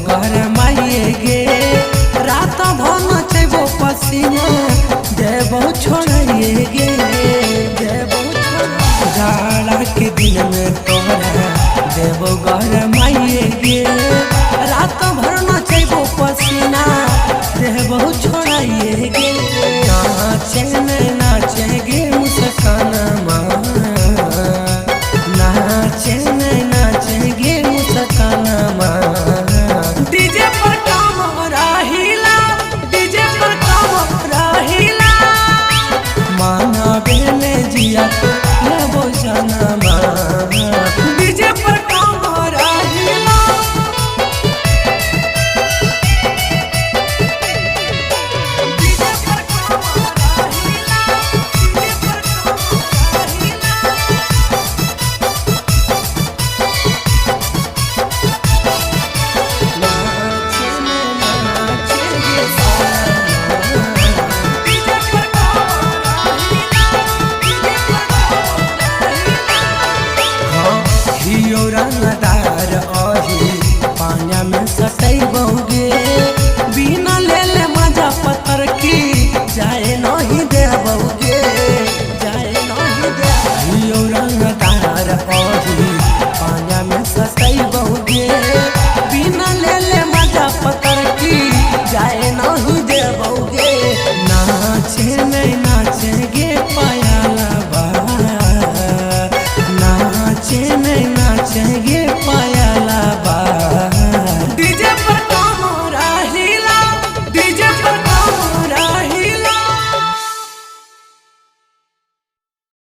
घर माइए गे रात भन चेबो पसीना देबो छोड़िए गे देबो जाड़ा के दिन में तोरा देबो घर माइए गे रात भर न चेबो पसीना देबो छोड़िए गे नाचे नाचे गे मुस्काना नाचे नाचे गे मुस्काना डीजे पर काम राहिला डीजे पर काम राहिला माना बेने जिया लेबो जाना डीजे पर काम राहिला डीजे पर काम राहिला डीजे पर रंगदार अही पानिया में सटैबोगे बिना ले ले मजा पतर की जाए नहीं देबोगे जाए नहीं देबो रंगदार अही पानिया में सटैबोगे बिना ले ले मजा पतर की जाए नहीं देबोगे नाचे नहीं नाचे गे पायाला बा नाचे नहीं नाचे गे